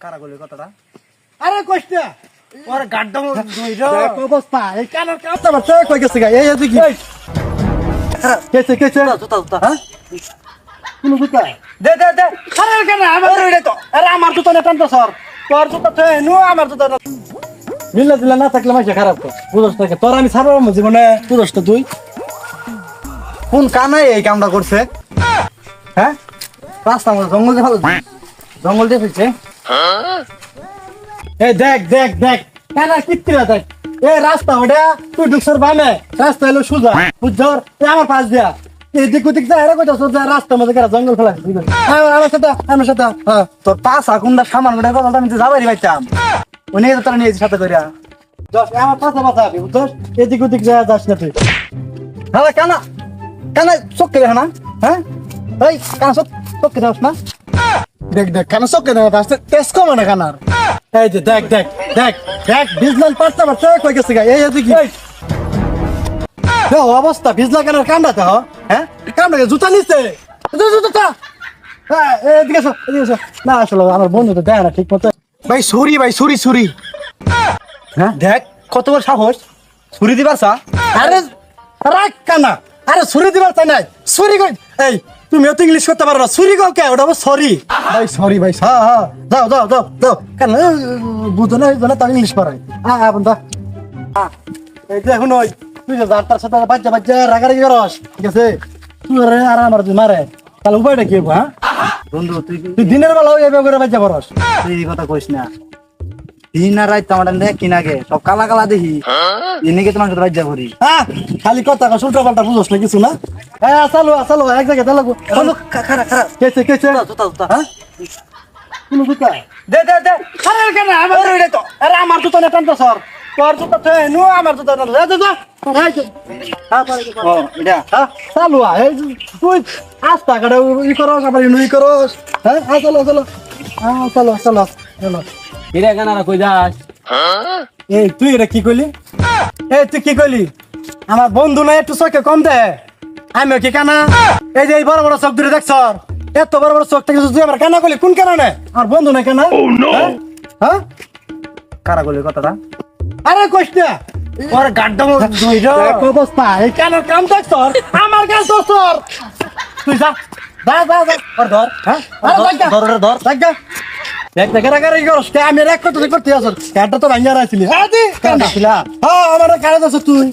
কারাগলির কথাটা আরে কইস্তা ওর গাড্ডা দুইটা অবস্থা এই কানার কাঁচা বাচ্চা কই গেছে গা এই আছে কি কেছে জুতা জুতা হ্যাঁ কোন জুতা দে দে দে আরে কেন আমার ওরে তো আরে আমার জুতা না টানতো স্যার তোর জুতা তো নো আমার জুতা না মিল্লা দিলা না থাকলে মাইছে খারাপ তো বুঝছ না তোর আমি ছাড়ব জীবনে বুঝছ তো তুই কোন কানাই এই কামটা করছে হ্যাঁ রাস্তা মধ্যে জঙ্গল দিয়ে ফেলছে এই দেখ দেখ দেখ কেন কিত্তিরা দেখ এই রাস্তা ওটা তুই ঢুকছর বামে রাস্তা হলো সুজা বুঝছর আমার পাশ দিয়া এদিক ওদিক যায় এরা কইতাছ যে রাস্তার মধ্যে কেন জঙ্গল ফেলা আমার সাথে হ্যাঁ তোর পাঁচ আকুন্ডা সামান গোটা কথা আমি তো যাবারই পাইতাম উনি তো তারা নিয়েছে সাথে করিয়া আমার পাশে পাশে বুঝছস এদিক ওদিক যায় যাস না তুই হ্যাঁ কানা কানা চোখ কেটে না হ্যাঁ এই কানা চোখ কেটে না দেখ দেখ কেন চোখে দেখ আসতে টেস্ট কম না কানার এই যে দেখ দেখ দেখ দেখ বিজলান পারতে পারতে কই গেছে গা এই এদিকে অবস্থা বিজলা কেনার কামড়া তো হ্যাঁ কামড়া জুতা নিচ্ছে জুতা হ্যাঁ এদিকে না আসলে আমার বন্ধু তো দেয় না ঠিক মতো ভাই ছুরি হ্যাঁ দেখ কত বড় সাহস ছুরি দিবা চা আরে রাখ কানা আরে ছুরি দিবার চাই নাই ছুরি কই এই তুমি অত ইংলিশ করতে পারো না ছুরি কও কে ওটা সরি ভাই সরি ভাই হ্যাঁ হ্যাঁ যাও যাও যাও যাও কেন বুঝো না জানা তার ইংলিশ পারে বন্ধা এই যে এখন ওই তুই যে যার সাথে বাচ্চা রাগারাগি করস ঠিক আছে তুই আর আমার মারে তাহলে উপায়টা কি হবো হ্যাঁ বন্ধু তুই দিনের বেলা এইভাবে করে বাচ্চা করস তুই এই কথা কইস না দিন আর রাত আমার দেখ কিনা গে সব কালা কালা দেখি এনেকে তোমার সাথে রাজ্যা করি হ্যাঁ খালি কথা উল্টা পাল্টা বুঝোস না কিছু না হ্যাঁ চালো এক জায়গায় চালো খারা খারা কেছে জুতা জুতা হ্যাঁ কোন জুতা দে দে দে আরে কেন আরে আমার জুতা না টানতো স্যার তোর জুতা তো নো আমার জুতা না যা যা ও এটা হ্যাঁ চালু এই তুই আস্তা কাটা ই করস আবার ই করস হ্যাঁ চলো চলো কিরে কানারা কই যাস? এই তুই এটা কি কইলি এই তুই কি কইলি আমার বন্ধু না একটু চোখে কম দে আমি কি কানা এই যে এই বড় বড় চোখ ধরে দেখছ এত বড় বড় চোখ থেকে তুই আমার কানা কইলি কোন কানা নে আমার বন্ধু না কানা হ্যাঁ কারাগলির কথাটা আরে কইস না ওর গাড্ডা দুইটা অবস্থা এই কানার কাম দেখছ আমার কাজ তোর তুই যা ওর ধর হ্যাঁ ধর দেখ দেখ রাগারাগি করস কে আমি রাগ করতে আসর কাটা তো ভাঙ্গা রাখছিলি হ্যাঁ দি কাটা ছিলা হ্যাঁ আমার কাটা দছ তুই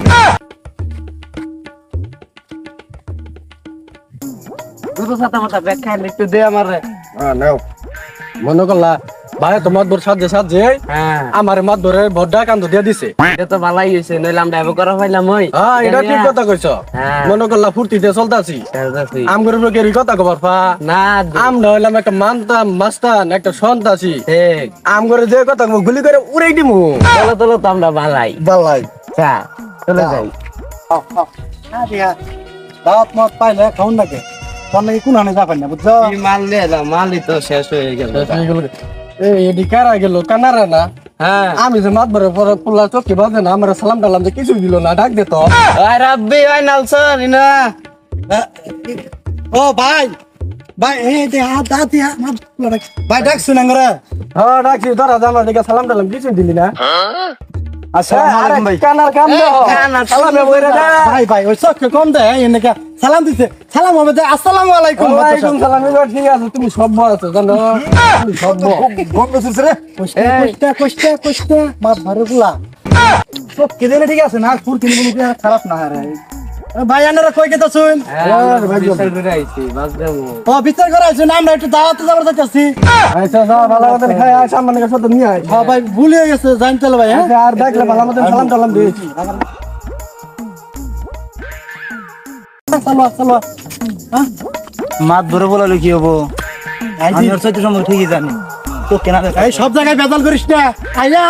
দুটো সাথে মাথা ব্যাখ্যা একটু দে আমারে। নাও মনে করলা ভাই তোমার দূর সাজে হ্যাঁ আমার মাত ধরে বড় কান্দ দিয়ে দিছে এটা তো ভালাই হইছে নইলে আমরা এব করা পাইলাম ওই হ্যাঁ এটা ঠিক কথা কইছ হ্যাঁ। মনে করলা ফুর্তিতে চলতাছি খেলতাছি। আমগর উপরে কথা কবার পা না আমরা হইলাম একটা মানতাম মাস্তান একটা সন্তাসী ঠিক আমগরে যে কথা গুলি করে উড়াই দিমু চলো তো আমরা ভালাই বালাই চা চলে যাই দাঁত মত পাইলে খাউন নাকি তোর নাকি কোন হানে যাবেন না বুঝছো কি মারলে মালই তো শেষ হয়ে গেল। এডি কারা গেল কানারা না হ্যাঁ আমি যে মাত ভরে পরে পুল্লা চোখে বাজে না আমার সালাম টালাম যে কিছু দিল না ডাক দে তো ওই রাব্বি ওই নালসন ইনা ও ভাই ভাই এই দে হাত দিয়া ভাই ডাক শুনাং রে হ্যাঁ ডাকছি ধরা আমার দিকে সালাম টালাম কিছু দিলি না আসসালামু আলাইকুম ভাই কানার কাম দাও কানার সালাম বইরা দে ভাই ভাই ওই চোখে কম দে এনেকা সালাম দিছে সালাম হবে দে আসসালামু আলাইকুম ওয়ালাইকুম সালাম এবার ঠিক আছে তুমি সব বড় আছো জানো তুমি সব গম গেছিস রে কষ্ট মাত ভরে গুলা সব কেদে ঠিক আছে না ফুর কিনে কোনো খারাপ না রে ভাই আনারা কই গেতা শুন ও বিচার করা আছে না আমরা একটু দাওয়াতে যাবার যাচ্ছি আচ্ছা যা ভালো মতন খাই আয় সামনে কাছে তো নিয়ে আয় হ্যাঁ ভাই ভুলে গেছে জানতে হলো ভাই হ্যাঁ আর দেখলে ভালো মতন সালাম টালাম দিয়েছি চলো হ্যাঁ মাত ধরে বলালে কি হবো আমি ওর সাথে সম্পর্কে ঠিকই জানি তো কেনা এই সব জায়গায় বেজাল করিস না আইয়া